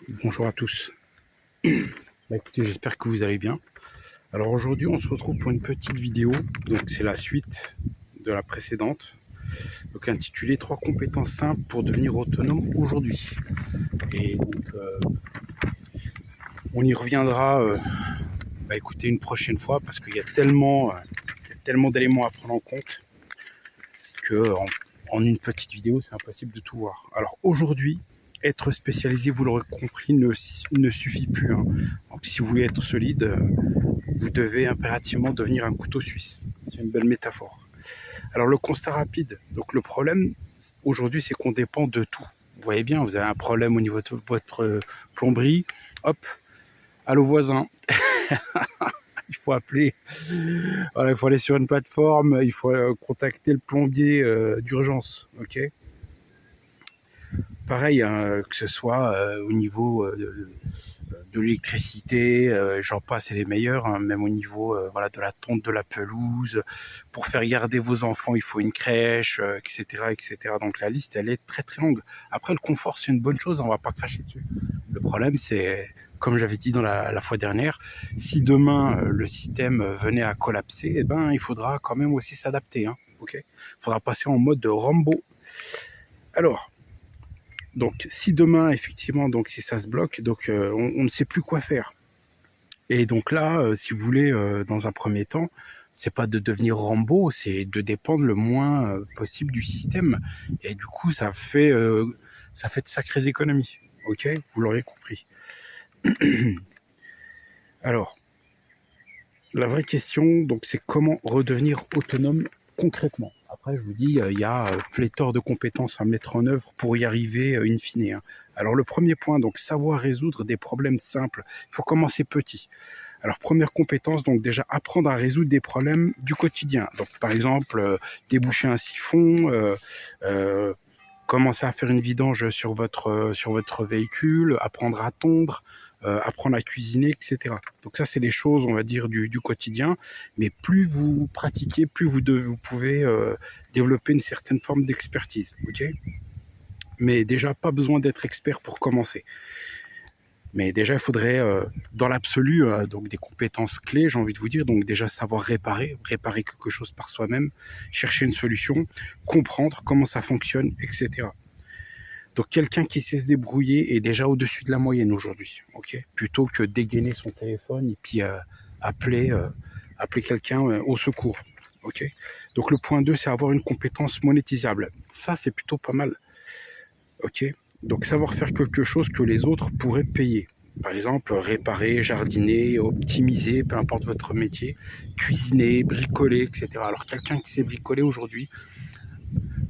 Bonjour à tous. Écoutez, j'espère que vous allez bien. Alors aujourd'hui, on se retrouve pour une petite vidéo. Donc c'est la suite de la précédente. Donc intitulée 3 compétences simples pour devenir autonome aujourd'hui. Et donc on y reviendra écoutez, une prochaine fois parce qu'il y a tellement d'éléments à prendre en compte que en une petite vidéo, c'est impossible de tout voir. Alors aujourd'hui, être spécialisé, vous l'aurez compris, ne suffit plus. Donc si vous voulez être solide, vous devez impérativement devenir un couteau suisse. C'est une belle métaphore. Alors le constat rapide, donc le problème aujourd'hui, c'est qu'on dépend de tout. Vous voyez bien, vous avez un problème au niveau de votre plomberie, hop, allô voisin, il faut appeler, voilà, il faut aller sur une plateforme, il faut contacter le plombier d'urgence, ok. Pareil, hein, que ce soit au niveau de l'électricité, j'en passe et les meilleurs, hein, même au niveau voilà, de la tonte de la pelouse. Pour faire garder vos enfants, il faut une crèche, etc., etc. Donc la liste, elle est très très longue. Après, le confort, c'est une bonne chose, on va pas cracher dessus. Le problème, c'est, comme j'avais dit dans la fois dernière, si demain le système venait à collapser, eh ben, il faudra quand même aussi s'adapter. Hein, okay, il faudra passer en mode Rambo. Alors, donc, si demain, effectivement, donc si ça se bloque, donc on ne sait plus quoi faire. Et donc là, si vous voulez, dans un premier temps, c'est pas de devenir Rambo, c'est de dépendre le moins possible du système. Et du coup, ça fait de sacrées économies. Ok, vous l'aurez compris. Alors, la vraie question, donc, c'est comment redevenir autonome concrètement. Après, je vous dis, il y a pléthore de compétences à mettre en œuvre pour y arriver in fine. Hein. Alors, le premier point, donc, savoir résoudre des problèmes simples. Il faut commencer petit. Alors, première compétence, donc déjà apprendre à résoudre des problèmes du quotidien. Donc, par exemple, déboucher un siphon, commencer à faire une vidange sur votre véhicule, apprendre à tondre, apprendre à cuisiner, etc. Donc ça, c'est des choses, on va dire, du quotidien. Mais plus vous pratiquez, plus vous pouvez développer une certaine forme d'expertise. Ok ? Mais déjà, pas besoin d'être expert pour commencer. Mais déjà, il faudrait, dans l'absolu, donc des compétences clés, j'ai envie de vous dire. Donc déjà, savoir réparer quelque chose par soi-même, chercher une solution, comprendre comment ça fonctionne, etc. Donc quelqu'un qui sait se débrouiller est déjà au-dessus de la moyenne aujourd'hui, ok. Plutôt que dégainer son téléphone et puis appeler quelqu'un au secours, ok. Donc le point 2, c'est avoir une compétence monétisable. Ça, c'est plutôt pas mal, ok. Donc savoir faire quelque chose que les autres pourraient payer. Par exemple, réparer, jardiner, optimiser, peu importe votre métier, cuisiner, bricoler, etc. Alors quelqu'un qui sait bricoler aujourd'hui,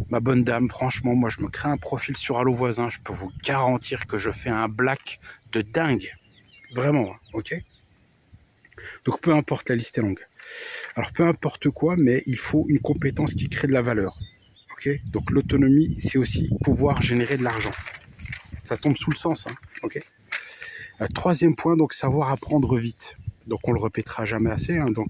ma bonne dame, franchement, moi, je me crée un profil sur Allo Voisin. Je peux vous garantir que je fais un black de dingue. Vraiment, ok. Donc, peu importe, la liste est longue. Alors, peu importe quoi, mais il faut une compétence qui crée de la valeur. Ok. Donc, l'autonomie, c'est aussi pouvoir générer de l'argent. Ça tombe sous le sens, hein, ok. Troisième point, donc, savoir apprendre vite. Donc, on le répétera jamais assez, hein, donc...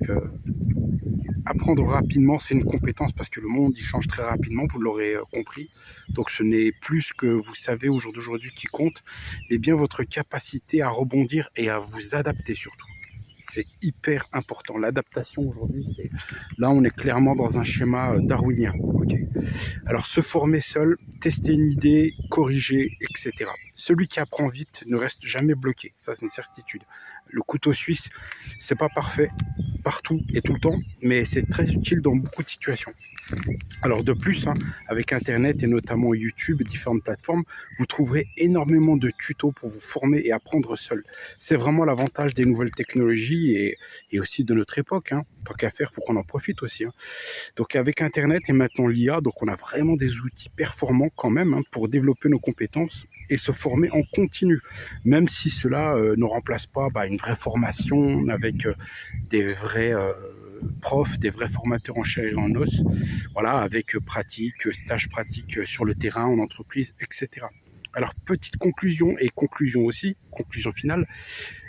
apprendre rapidement, c'est une compétence parce que le monde il change très rapidement, vous l'aurez compris. Donc ce n'est plus ce que vous savez au jour d'aujourd'hui qui compte, mais bien votre capacité à rebondir et à vous adapter surtout. C'est hyper important. L'adaptation aujourd'hui, c'est là on est clairement dans un schéma darwinien. Okay. Alors se former seul, tester une idée, corriger, etc. Celui qui apprend vite ne reste jamais bloqué. Ça c'est une certitude. Le couteau suisse, c'est pas parfait partout et tout le temps, mais c'est très utile dans beaucoup de situations. Alors de plus, hein, avec Internet et notamment YouTube et différentes plateformes, vous trouverez énormément de tutos pour vous former et apprendre seul. C'est vraiment l'avantage des nouvelles technologies et aussi de notre époque. Hein. Tant qu'à faire, il faut qu'on en profite aussi. Hein. Donc avec Internet et maintenant l'IA, donc on a vraiment des outils performants quand même hein, pour développer nos compétences et se former en continu, même si cela ne remplace pas une vraie formation avec des vrais profs, des vrais formateurs en chair et en os, voilà, avec pratique, stage pratique sur le terrain, en entreprise, etc. Alors, petite conclusion et conclusion aussi, conclusion finale,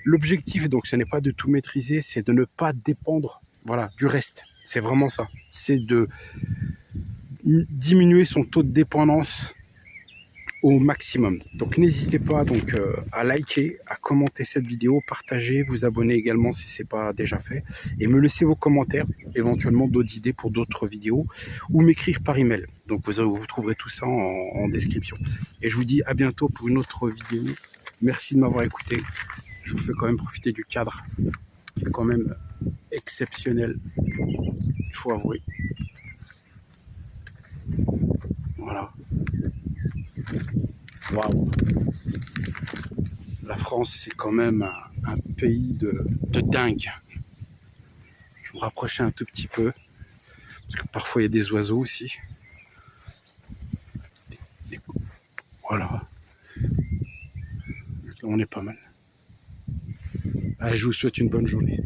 l'objectif, donc, ce n'est pas de tout maîtriser, c'est de ne pas dépendre, voilà, du reste. C'est vraiment ça. C'est de diminuer son taux de dépendance au maximum. Donc n'hésitez pas donc à liker, à commenter cette vidéo, partager, vous abonner également si c'est pas déjà fait, et me laisser vos commentaires, éventuellement d'autres idées pour d'autres vidéos, ou m'écrire par email. Donc vous trouverez tout ça en description. Et je vous dis à bientôt pour une autre vidéo. Merci de m'avoir écouté. Je vous fais quand même profiter du cadre, qui est quand même exceptionnel, il faut avouer. Voilà. Waouh. La France, c'est quand même un pays de dingue. Je vais me rapprocher un tout petit peu, parce que parfois il y a des oiseaux aussi. Voilà. Là, on est pas mal. Allez, je vous souhaite une bonne journée.